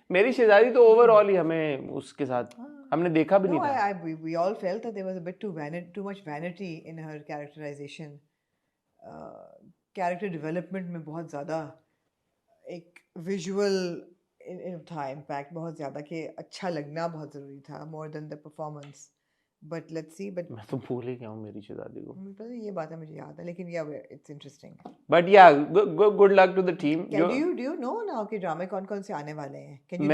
मेरी शहजादी तो ओवरऑल ही हमें उसके साथ हमने देखा भी नहीं था। we all felt that there was a bit too much vanity in her characterization. Character development में बहुत ज़्यादा एक visual था impact बहुत ज़्यादा, कि अच्छा लगना बहुत ज़रूरी था, more than the performance. But let's see. But मैं तो भूल ही गया हूँ मेरी शहजादी को, ये बात है मुझे याद है, लेकिन yeah, it's interesting. But yeah, good luck to the team. Do you know now कि ड्रामे कौन-कौन से आने वाले हैं? Can you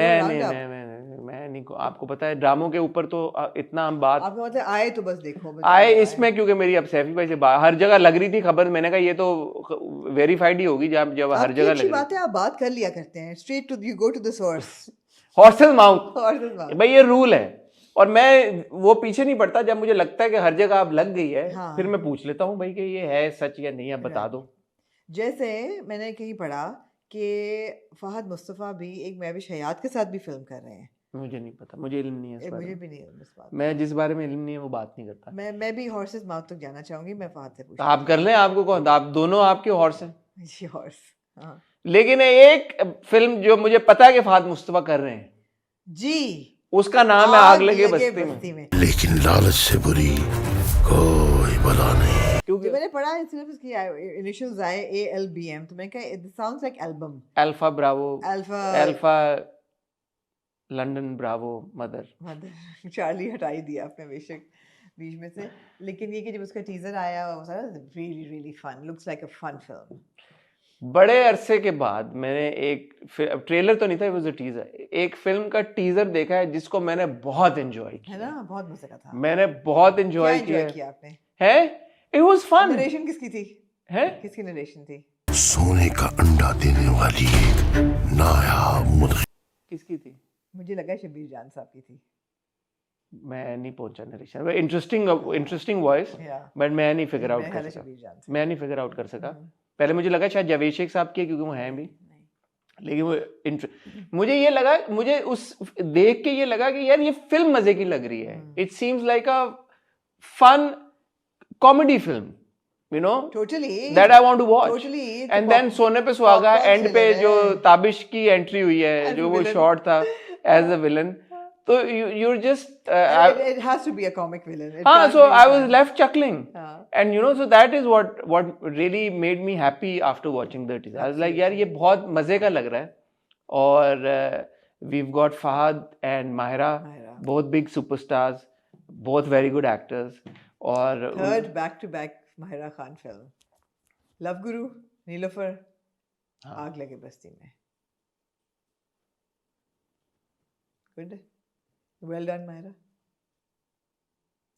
मैं नहीं, आपको पता है ड्रामों के ऊपर तो इतना हम बात, आपको मतलब आए तो बस देखो, आए इसमें, क्योंकि मेरी अब सैफी भाई से हर जगह लग रही थी खबर, मैंने कहा ये तो वेरीफाइड ही होगी जब हर जगह लग रही है। बात है, आप बात कर लिया करते हैं, straight to you go to the source, horses mouth भाई, ये रूल है, और मैं वो पीछे नहीं पड़ता, जब मुझे लगता है कि हर जगह अब लग गई है, हाँ, फिर मैं पूछ लेता हूँ भाई कि ये है सच या नहीं, अब बता दो। जैसे मैंने कहीं पढ़ा कि फहद मुस्तफ़ा भी एक महविश हयात के साथ भी फिल्म कर रहे हैं। मुझे नहीं पता, मुझे इल्म नहीं है इस बारे में। मुझे भी नहीं इल्म इस बात, मैं जिस बारे में इल्म नहीं है वो बात नहीं करता। मैं भी हॉर्सेस माउथ तक जाना चाहूंगी, मैं फहद से पूछूं। आप कर लें, आपको कौन, आप दोनों आपके हॉर्स हैं जी, हॉर्स। हाँ, लेकिन एक फिल्म जो मुझे पता है कि फहद मुस्तफ़ा कर रहे हैं जी, उसका नाम है आग लगे बस्ती में। लेकिन लालच से बुरी कोई बला नहीं। क्योंकि मैंने पढ़ा है सिर्फ इसकी इनिशियल्स आए ALBM, तो मैंने कहा it sounds like album, alpha Bravo, alpha London Bravo mother. Charlie हटाई दिया आपने बेशक बीच में से, लेकिन ये कि जब उसका टीजर आया वो सारा really fun, looks like a fun film. बड़े अरसे के बाद मैंने एक ट्रेलर तो नहीं था, it was a teaser, एक फिल्म का टीजर देखा है जिसको मैंने बहुत एंजॉय किया, है ना, बहुत मजे का था, मैंने बहुत एंजॉय किया आपने, है, it was fun। नरेशन किसकी थी, है किसकी नरेशन थी? सोने का अंडा देने वाली एक नायाब मुर्गी किसकी थी? मुझे लगा शबीर जान साहब की थी। मैं नहीं पहुंचा नरेशन, इंटरेस्टिंग वॉइस, बट मैं नहीं फिगर आउट कर सका, पहले मुझे लगा शायद जावेद शेख साहब की, क्योंकि वो हैं भी, लेकिन वो मुझे ये लगा, मुझे उस देख के ये लगा कि यार ये फिल्म मजे की लग रही है, it seems like a fun comedy film, you know, that I want to watch. And then सोने पे सुहागा एंड पे जो ताबिश की एंट्री हुई है, जो वो शॉट था एज अ विलन, तो you're just it has to be a comic villain. So I was left chuckling, and you know, so that is what really made me happy after watching the teaser. I was like, यार ये बहुत मजे का लग रहा है, और we've got Fahad and Mahira, both big superstars, both very good actors, और third back to back Mahira Khan film, Love Guru, Neelofar, आग लगे बस्ती में, good. Well done, Mahira.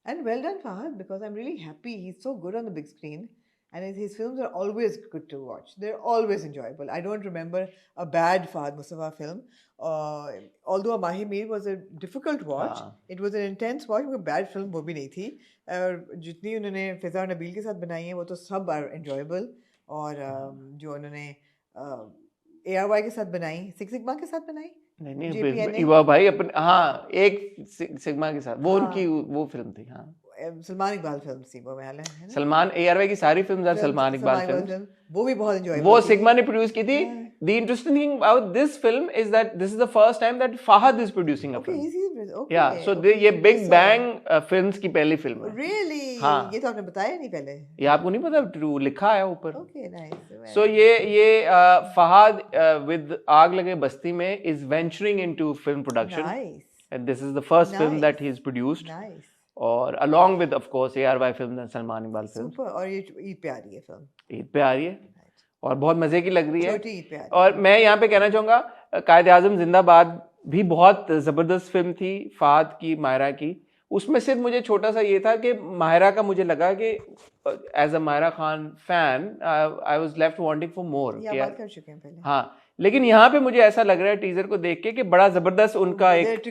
And well done, Fahad, because I'm really happy. He's so good on the big screen. and his films are always good to watch. They're always enjoyable. I don't remember a bad Fahad Mustafa film. Although Mahi Mir was a difficult watch, it was an intense watch. कोई bad film वो भी नहीं थी. और जितनी उन्होंने फिजा और नबील के साथ बनाई है वो तो सब are enjoyable. और जो उन्होंने ARY के साथ बनाई, सिक्स सिग्मा के साथ बनाई. नहीं इवा भाई अपन हाँ एक सिग्मा के साथ वो उनकी वो फिल्म थी. हाँ सलमान इकबाल फिल्म थी वो वाला है ना. सलमान ARY की सारी films are Salman Iqbal film. वो भी बहुत एंजॉय. वो सिग्मा ने प्रोड्यूस की थी. The interesting thing about this film is that this is the first time that Fahad is producing a film. Okay. Yeah, so ये Big Bang films की पहली फिल्म है. Really? हाँ. ये तो आपने बताया नहीं पहले. ये आपको नहीं पता? ट्रू लिखा है ऊपर. Okay, nice. So ये Fahad with आग लगे बस्ती में is venturing into film production. Nice. And this is the first film that he's produced. Nice. और along with of course ARY films and Salman Iqbal films. Super. और ये ईद पे आ रही है फिल्म. ईद पे आ रही है और बहुत मजे की लग रही है. छोटी ईद पे आ रही है. और मैं यहाँ पे कहना चाहूंगा कायद आजम जिंदाबाद भी बहुत जबरदस्त फिल्म थी फहद की, मायरा की. उसमें सिर्फ मुझे छोटा सा ये था कि मायरा का मुझे लगा कि as a Mayra Khan fan I was left wanting for more. बात कर चुके हैं पहले. हाँ लेकिन यहाँ पे मुझे ऐसा लग रहा है टीजर को देख के कि बड़ा जबरदस्त उनका एक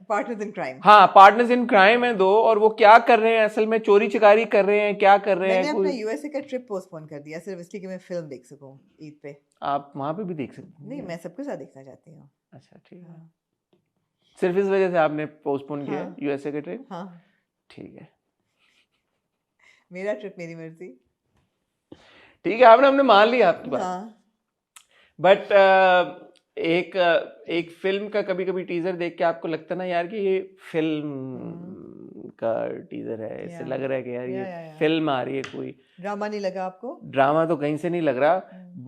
पार्टनर्स इन क्राइम. हाँ पार्टनर्स इन क्राइम है दो. और वो क्या कर रहे हैं असल में, चोरी चिकारी कर रहे हैं, क्या कर रहे हैं. मैंने अपना यूएसए का ट्रिप पोस्टपोन कर दिया सिर्फ इसलिए कि मैं फिल्म देख सकूं ईद पे. आप वहाँ पे भी देख सकते हैं. नहीं मैं सबके साथ देखना चाहती हूँ. अच्छा ठीक है. सिर्फ इस वजह से आपने पोस्टपोन किया यूएसए का ट्रिप. हाँ ठीक है. मेरा ट्रिप मेरी मर्जी. ठीक है हमने मान लिया आपकी बात. बट एक फिल्म का कभी कभी टीजर देख के आपको लगता ना यार कि ये फिल्म का टीजर है. इससे लग रहा है कि यार ये फिल्म आ रही है. कोई ड्रामा नहीं लगा आपको? ड्रामा तो कहीं से नहीं लग रहा.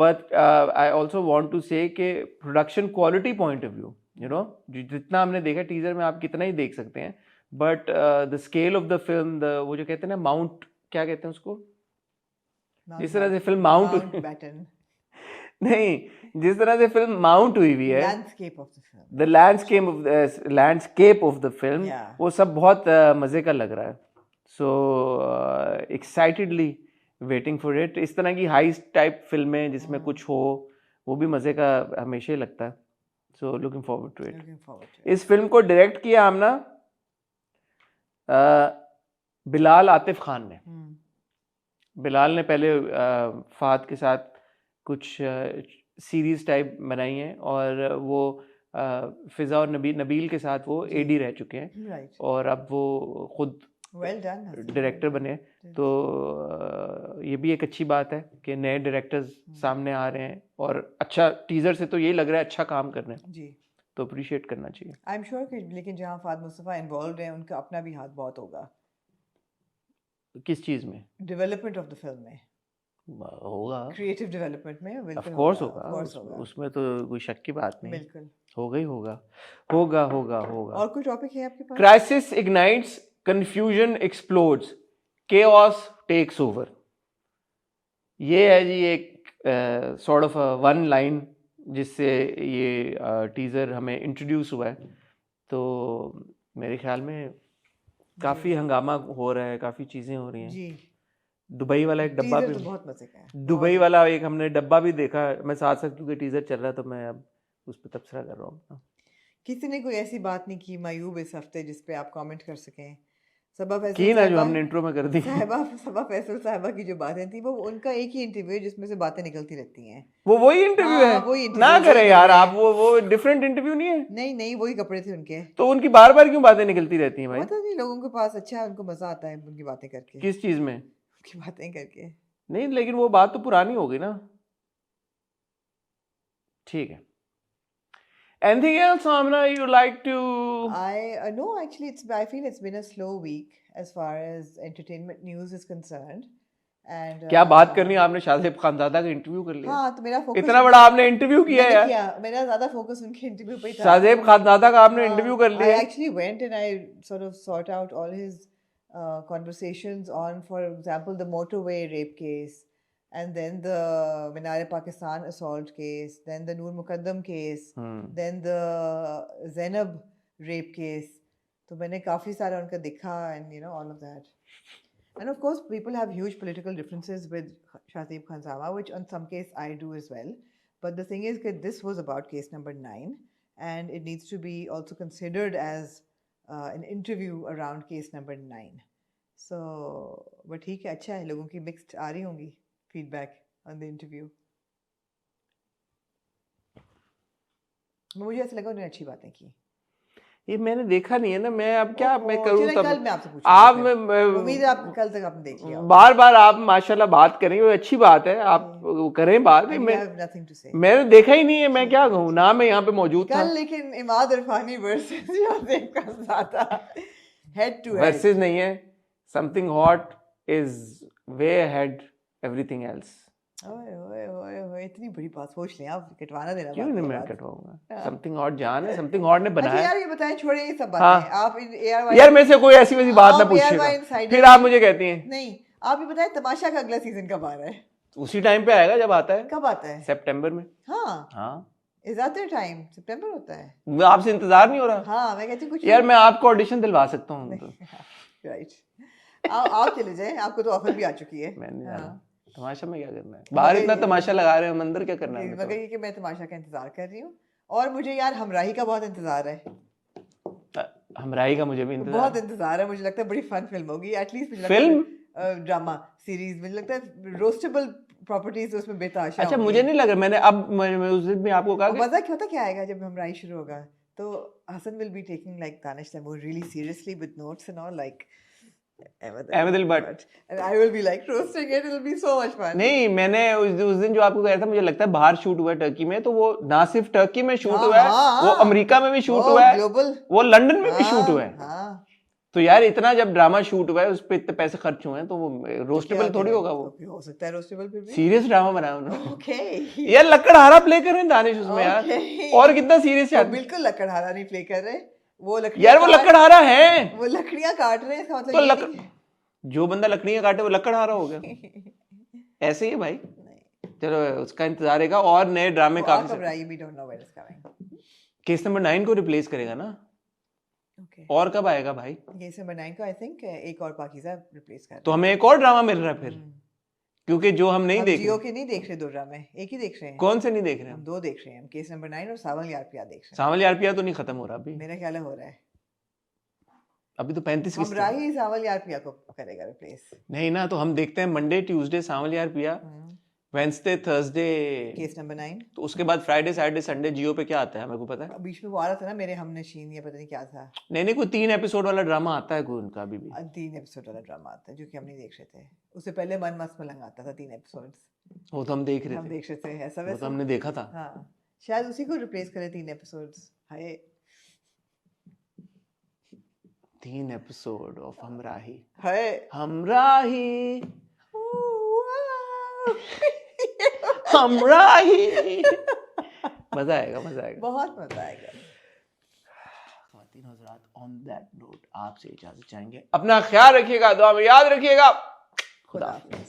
But I also want to say कि production quality point of view you know जितना हमने देखा टीजर में आप कितना ही देख सकते हैं. But the scale of the film, वो जो कहते हैं ना माउंट, क्या कहते हैं उसको, जिस तरह से फिल्म माउंट नहीं जिस तरह से फिल्म माउंट हुई हुई है, the landscape of the film, वो सब बहुत मजे का लग रहा है. सो एक्साइटेडली वेटिंग फॉर इट. इस तरह की हाइस्ट टाइप फिल्में जिसमें कुछ हो वो भी मजे का हमेशा ही लगता है. So looking forward to it. इस फिल्म को डायरेक्ट किया हमने बिलाल आतिफ खान ने. बिलाल ने पहले फहद के साथ कुछ सीरीज टाइप बनाई हैं और वो फिजा और नबील के साथ वो एडी रह चुके हैं और अब वो खुद डायरेक्टर बने. तो ये भी एक अच्छी बात है कि नए डायरेक्टर्स सामने आ रहे हैं और अच्छा टीजर से तो यही लग रहा है अच्छा काम कर रहे हैं जी. तो अप्रिशिएट करना चाहिए. आई एम श्योर कि लेकिन जहाँ फहद मुस्तफा इन्वॉल्व है उनका अपना भी हाथ बहुत होगा. किस चीज में? डेवलपमेंट ऑफ द फिल्म में होगा. क्रिएटिव डेवलपमेंट में ऑफ कोर्स होगा. उसमें तो कोई शक की बात नहीं. बिल्कुल होगा ही होगा. और कोई टॉपिक है आपके पास? Crisis ignites, confusion explodes, chaos takes over. ये है जी एक सॉर्ट ऑफ वन लाइन जिससे ये टीजर हमें इंट्रोड्यूस हुआ है. तो मेरे ख्याल में काफी हंगामा हो रहा है, काफी चीजें हो रही हैं जी. दुबई वाला एक डब्बा भी तो बहुत मजे का है. दुबई वाला एक हमने डब्बा भी देखा. मैं साथ साथ क्योंकि टीजर चल रहा है तो मैं अब उस पर तबसरा कर रहा हूँ. किसी ने कोई ऐसी बात नहीं की मायूब इस हफ्ते जिस पे आप कमेंट कर सकें? सबा फैसल की ना जो हमने इंट्रो में कर दी. सबा फैसल साहिबा की जो बातें थी वो उनका एक ही इंटरव्यू है जिसमें से बातें निकलती रहती हैं. वो वही इंटरव्यू है. वही ना करें यार आप. वो डिफरेंट इंटरव्यू नहीं है. नहीं वही कपड़े थे उनके. तो उनकी बार बार क्यों बातें निकलती रहती हैं भाई? पता नहीं लोगों के पास अच्छा है, उनको मजा आता है उनकी बातें करके. किस चीज में? उनकी बातें करके. नहीं लेकिन वो बात तो पुरानी हो गई ना. ठीक है. Anything else, Amna, you like to? No, actually, I feel it's been a slow week as far as entertainment news is concerned. And क्या बात करनी है आपने शाहजेब खानजादा का इंटरव्यू कर लिया. हाँ तो मेरा फोकस इतना बड़ा आपने इंटरव्यू किया यार. मेरा ज्यादा फोकस उनके इंटरव्यू पे था. शाहजेब खानजादा का आपने इंटरव्यू कर लिया. I actually went and I sort of sought out all his conversations on, for example, the motorway rape case. And then the Minar-e-Pakistan assault case, then the Noor Muqaddam case, then the Zainab rape case. तो मैंने काफ़ी सारा उनका देखा and you know all of that. And of course, people have huge political differences with Shahzeb Khansawa, which on some case I do as well. But the thing is that this was about case number 9, and it needs to be also considered as an interview around case number 9. So, but ठीक है, अच्छा है, लोगों की mixed आ रही होंगी feedback on the interview. मुझे ऐसा लगा उन्होंने अच्छी बातें की. ये मैंने देखा नहीं है ना, मैं अब क्या मैं करूँ चलिए, तब कल मैं आपसे पूछूंगा. आप उम्मीद है आप कल तक आपने देख लिया. बार बार आप माशाल्लाह बात करेंगे, वो अच्छी बात है, आप करें बात. मैंने देखा ही नहीं है, मैं क्या कहूँ ना, मैं यहाँ पे मौजूद था. कल लेकिन Imad Irfani versus Shahzeb Khanzada head to head. Versus नहीं है, something hot is way ahead everything else. ओए ओए ओए ओए, इतनी बड़ी बात सोच लें आप, कटवाना देना. क्यों नहीं मैं कटवाऊंगा? समथिंग हॉट जान है, समथिंग हॉट ने बनाया. यार ये बताएं, छोड़े ये सब हाँ. बातें. आप यार मेरे से कोई ऐसी वैसी बात ना पूछिएगा, फिर आप मुझे कहती हैं. नहीं, आप ये बताएं तमाशा का अगला सीजन कब आ रहा है? उसी टाइम पे आएगा जब आता है. कब आता है? सितंबर में. हाँ. Is that the time? सितंबर होता है. आपसे इंतजार नहीं हो रहा? हाँ, मैं कहती हूँ कुछ. यार मैं आपको ऑडिशन दिलवा सकता हूँ. राइट. आप चले जाएं, आपको तो ऑफर भी आ चुकी है. मैंने तमाशा में क्या करना है? बाहर इतना तमाशा लगा रहे हैं, अंदर क्या करना है? मगर ये कि मैं तमाशा का इंतजार कर रही हूँ, और मुझे यार हमराही का बहुत इंतजार है. हमराही का मुझे भी बहुत इंतजार है. मुझे लगता है बड़ी फन फिल्म होगी. एटलीस्ट फिल्म, ड्रामा सीरीज, मुझे लगता है रोस्टेबल प्रॉपर्टीज उसमें बेताशा. अच्छा, मुझे नहीं लग रहा. मैंने अब मैं उस दिन भी आपको कहा मजा क्या होता, क्या आएगा जब हमराही शुरू होगा, तो Hassan will be taking like Danish Taimoor really seriously with notes and all, like Ahmed Butt, and I will be like roasting it. It'll be so much fun. नहीं, मैंने उस दिन जो आपको कहा था, मुझे लगता है बाहर शूट हुआ है टर्की में, तो वो ना सिर्फ टर्की में शूट हुआ है, वो अमेरिका में भी शूट हुआ है, वो लंदन में भी शूट हुआ है. तो यार इतना जब ड्रामा शूट हुआ है, उस पे इतने पैसे खर्च हुए हैं, तो वो रोस्टेबल थोड़ी होगा. वो हो सकता है रोस्टेबल, फिर भी सीरियस ड्रामा बनाया उन्होंने. ओके यार लकड़हारा प्ले कर रहे हैं दानिश उसमें. यार और कितना सीरियस है. बिल्कुल लकड़हारा नहीं प्ले कर रहे. वो यार वो लकड़हारा है, वो लकड़ियां काट रहे हैं, इसका मतलब तो जो बंदा लकड़ियां काटे वो लकड़हारा हो गया. ऐसे ही है भाई. चलो उसका इंतजार रहेगा. और नए ड्रामे काफी. केस नंबर 9 को रिप्लेस करेगा ना. और कब आएगा भाई? केस नंबर 9 को आई थिंक एक और पाकीज़ा रिप्लेस कर. तो हमें एक और ड्रामा मिल रहा है फिर, क्योंकि जो हम नहीं देख जियो के नहीं देख रहे 2 ड्रामे, एक ही देख रहे हैं. कौन से नहीं देख रहे हैं? हम 2 देख रहे हैं, केस नंबर 9 और सावल यार पिया देख रहे हैं. सावल यार पिया तो नहीं खत्म हो रहा अभी, मेरा ख्याल है हो रहा है अभी तो 35 किस्त. हमराही सावल यार पिया को करेगा रिप्लेस. नहीं ना, तो हम देखते हैं मंडे ट्यूसडे सावल यार पिया, वेडनेसडे थर्सडे केस नंबर 9, तो उसके बाद फ्राइडे सैटरडे संडे जियो पे क्या आता है मेरे को पता है. बीच में वो आ रहा था ना मेरे हमनशीन, या पता नहीं क्या था. नहीं कोई 3 एपिसोड वाला ड्रामा आता है कोई उनका अभी भी. 3 एपिसोड वाला ड्रामा आता है जो कि हम नहीं देख रहे थे. उससे पहले मन मस्त मलंग आता था 3 एपिसोड्स, वो तो हम देख रहे थे. ऐसा वो तो हमने देखा था. हाँ, शायद उसी को रिप्लेस करे 3 episodes. Hi 3 episode of Hamraahi. Hi Hamraahi Hamraahi. मजा आएगा, मजा आएगा, बहुत मजा आएगा. ख्वातीन हज़रात, ऑन दैट नोट आपसे इजाजत चाहेंगे. अपना ख्याल रखिएगा, दुआ में याद रखिएगा. खुदा हाफ़िज़.